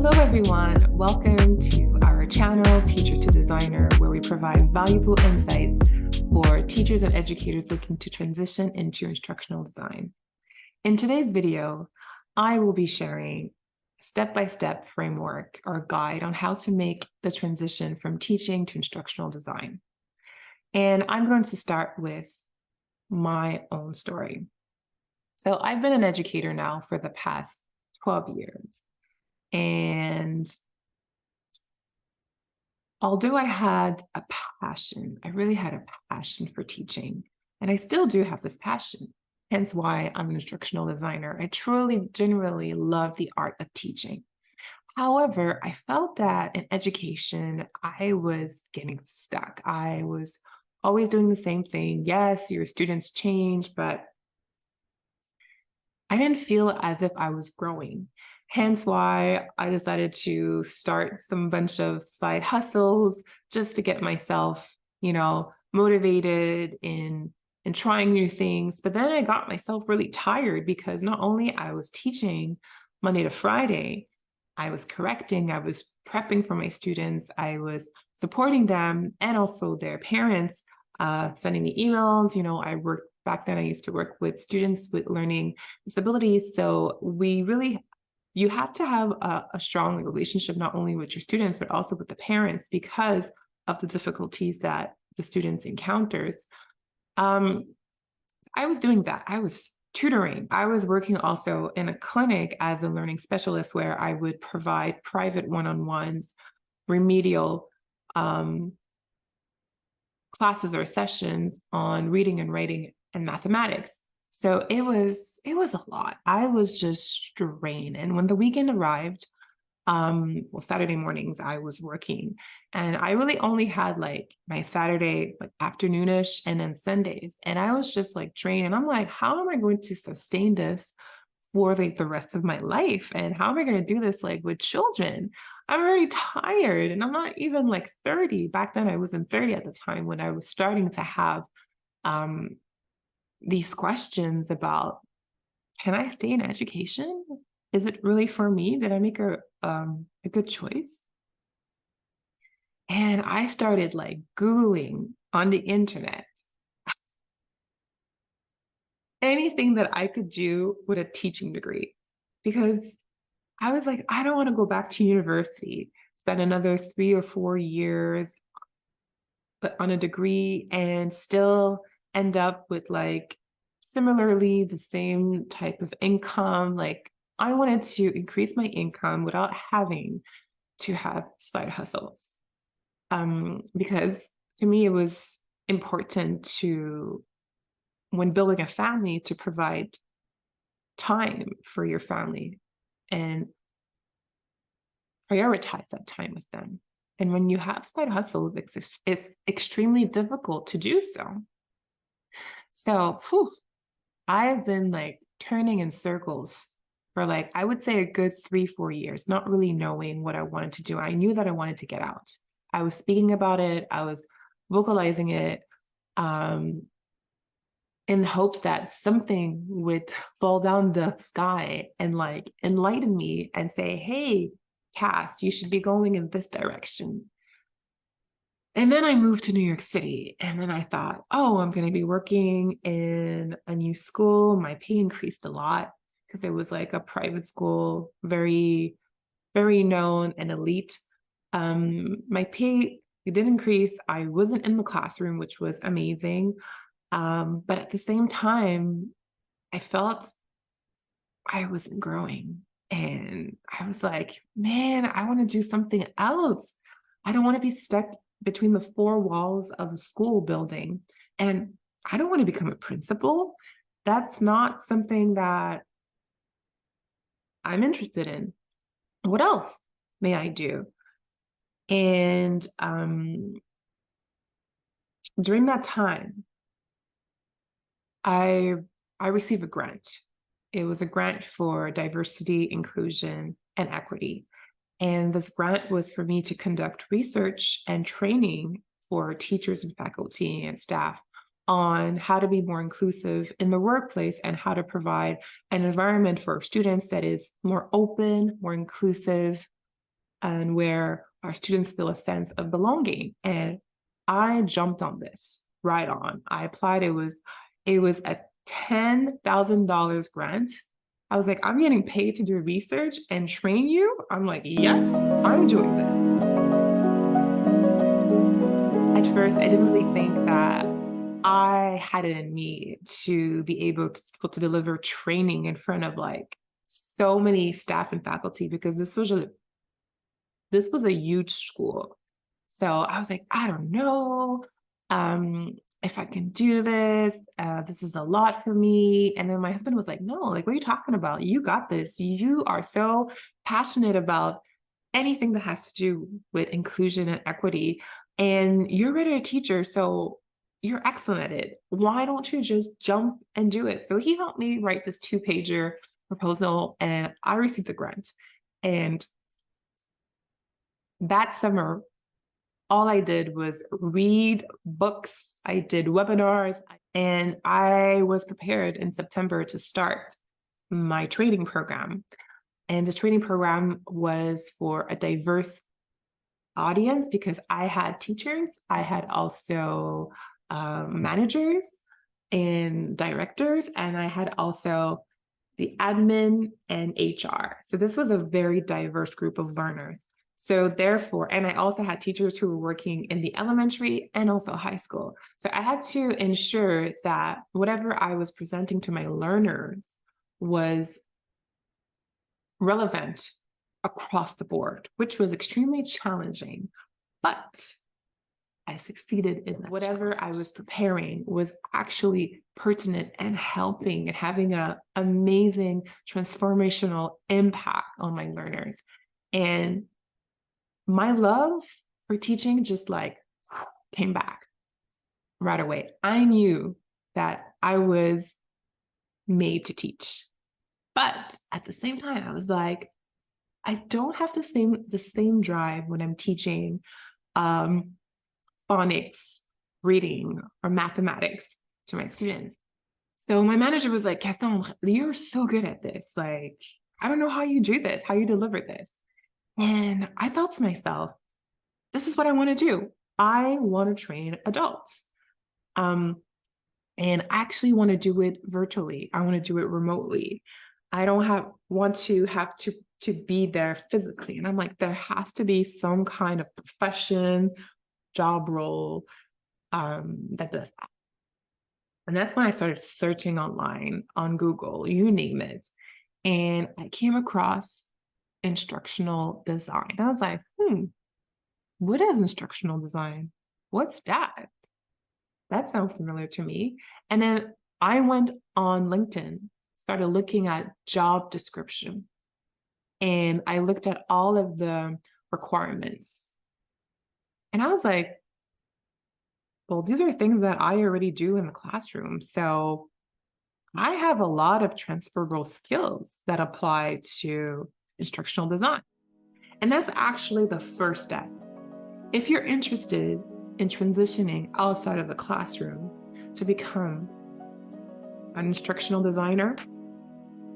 Hello, everyone. Welcome to our channel, Teacher to Designer, where we provide valuable insights for teachers and educators looking to transition into instructional design. In today's video, I will be sharing a step-by-step framework or guide on how to make the transition from teaching to instructional design. And I'm going to start with my own story. So I've been an educator now for the past 12 years. And although I had a passion, I really had a passion for teaching, and I still do have this passion, hence why I'm an instructional designer. I truly, genuinely love the art of teaching. However, I felt that in education, I was getting stuck. I was always doing the same thing. Yes, your students change, but I didn't feel as if I was growing. Hence why I decided to start some bunch of side hustles just to get myself, motivated in trying new things. But then I got myself really tired because not only I was teaching Monday to Friday, I was correcting, I was prepping for my students, I was supporting them and also their parents, sending the emails. Back then I used to work with students with learning disabilities. So you have to have a strong relationship, not only with your students, but also with the parents because of the difficulties that the students encounters. I was doing that. I was tutoring. I was working also in a clinic as a learning specialist where I would provide private one-on-ones, remedial classes or sessions on reading and writing and mathematics. So it was a lot. I was just drained. And when the weekend arrived, Saturday mornings I was working, and I really only had like my Saturday afternoonish and then Sundays. And I was just drained. And I'm like, how am I going to sustain this for the rest of my life? And how am I going to do this with children? I'm already tired, and I'm not even 30. Back then I wasn't 30 at the time when I was starting to have these questions about, can I stay in education? Is it really for me? Did I make a good choice? And I started Googling on the internet anything that I could do with a teaching degree, because I was like, I don't want to go back to university, spend another 3 or 4 years on a degree and still end up with similarly the same type of income. I wanted to increase my income without having to have side hustles. Because to me, it was important to, when building a family, to provide time for your family and prioritize that time with them. And when you have side hustles, it's extremely difficult to do so. So I've been turning in circles for I would say a good 3-4 years, not really knowing what I wanted to do. I knew that I wanted to get out. I was speaking about it. I was vocalizing it in hopes that something would fall down the sky and enlighten me and say, hey, Cass, you should be going in this direction. And then I moved to New York City, and then I thought, oh, I'm going to be working in a new school. My pay increased a lot because it was a private school, very, very known and elite. My pay did increase. I wasn't in the classroom, which was amazing. But at the same time, I felt I wasn't growing. And I was like, man, I want to do something else. I don't want to be stuck between the 4 walls of a school building. And I don't want to become a principal. That's not something that I'm interested in. What else may I do? And during that time, I received a grant. It was a grant for diversity, inclusion, and equity. And this grant was for me to conduct research and training for teachers and faculty and staff on how to be more inclusive in the workplace and how to provide an environment for students that is more open, more inclusive, and where our students feel a sense of belonging. And I jumped on this right on. I applied. It was a $10,000 grant. I was like, I'm getting paid to do research and train you. I'm like, yes, I'm doing this. At first, I didn't really think that I had it in me to be able to deliver training in front of like so many staff and faculty, because this was a huge school. So I was like, I don't know if I can do this. This is a lot for me. And then my husband was like, no, like, what are you talking about? You got this. You are so passionate about anything that has to do with inclusion and equity. And you're already a teacher, so you're excellent at it. Why don't you just jump and do it? So he helped me write this 2-pager proposal, and I received the grant. And that summer, all I did was read books, I did webinars, and I was prepared in September to start my training program. And this training program was for a diverse audience, because I had teachers, I had also managers and directors, and I had also the admin and HR. So this was a very diverse group of learners. So therefore, and I also had teachers who were working in the elementary and also high school. So I had to ensure that whatever I was presenting to my learners was relevant across the board, which was extremely challenging, but I succeeded in that. Whatever I was preparing was actually pertinent and helping and having an amazing transformational impact on my learners. And my love for teaching just like came back right away. I knew that I was made to teach. But at the same time, I was like, I don't have the same drive when I'm teaching phonics, reading, or mathematics to my students. So my manager was like, Cassandre, you're so good at this. Like, I don't know how you do this, how you deliver this. And I thought to myself, this is what I want to do. I want to train adults. And I actually want to do it virtually. I want to do it remotely. I don't want to have to be there physically. And I'm like, there has to be some kind of profession, job role that does that. And that's when I started searching online, on Google, you name it. And I came across instructional design. I was like, what is instructional design? What's that? That sounds familiar to me. And then I went on LinkedIn, started looking at job description, and I looked at all of the requirements. And I was like, well, these are things that I already do in the classroom. So I have a lot of transferable skills that apply to instructional design. And that's actually the first step. If you're interested in transitioning outside of the classroom to become an instructional designer,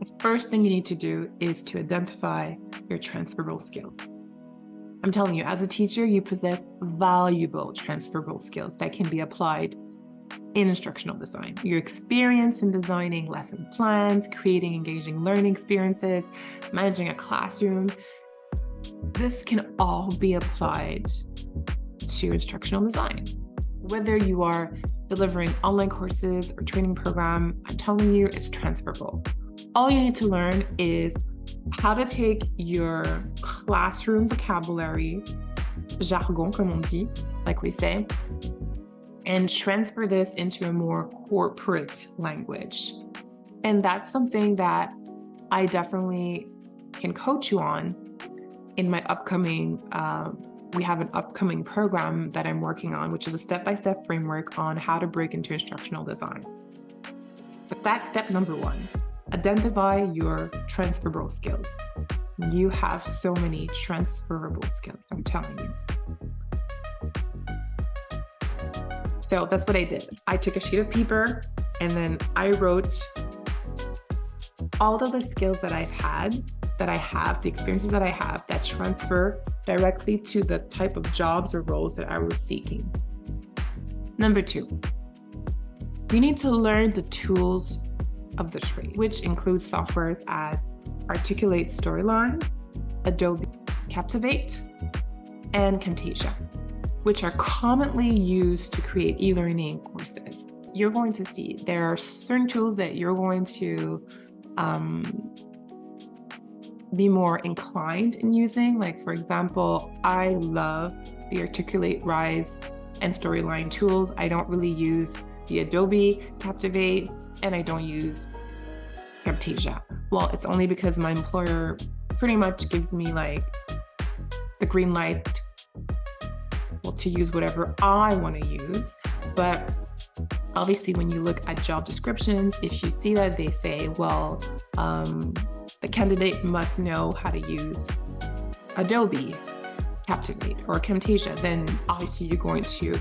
the first thing you need to do is to identify your transferable skills. I'm telling you, as a teacher, you possess valuable transferable skills that can be applied in instructional design. Your experience in designing lesson plans, creating engaging learning experiences, managing a classroom, this can all be applied to instructional design. Whether you are delivering online courses or training program, I'm telling you, it's transferable. All you need to learn is how to take your classroom vocabulary, jargon, comme on dit, like we say, and transfer this into a more corporate language. And that's something that I definitely can coach you on in my upcoming, we have an upcoming program that I'm working on, which is a step-by-step framework on how to break into instructional design. But that's step number one. Identify your transferable skills. You have so many transferable skills, I'm telling you. So that's what I did. I took a sheet of paper and then I wrote all of the skills that I've had that I have, the experiences that I have that transfer directly to the type of jobs or roles that I was seeking. Number 2, you need to learn the tools of the trade, which includes softwares as Articulate Storyline, Adobe Captivate, and Camtasia, which are commonly used to create e-learning courses. You're going to see there are certain tools that you're going to be more inclined in using. Like, for example, I love the Articulate, Rise, and Storyline tools. I don't really use the Adobe Captivate, and I don't use Camtasia. Well, it's only because my employer pretty much gives me like the green light, well, to use whatever I want to use. But obviously, when you look at job descriptions, if you see that they say, well, the candidate must know how to use Adobe Captivate or Camtasia, then obviously you're going to,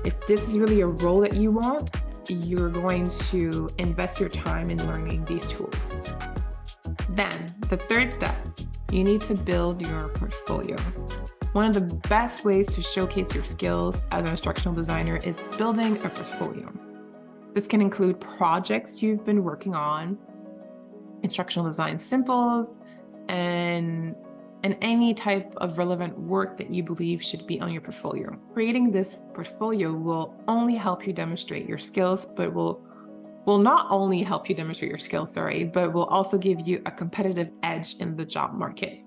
if this is really a role that you want, you're going to invest your time in learning these tools. Then the third step, you need to build your portfolio. One of the best ways to showcase your skills as an instructional designer is building a portfolio. This can include projects you've been working on, instructional design simples, and any type of relevant work that you believe should be on your portfolio. Creating this portfolio will only help you demonstrate your skills, but will not only help you demonstrate your skills, but will also give you a competitive edge in the job market.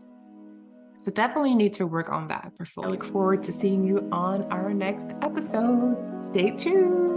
So definitely need to work on that portfolio. I look forward to seeing you on our next episode. Stay tuned.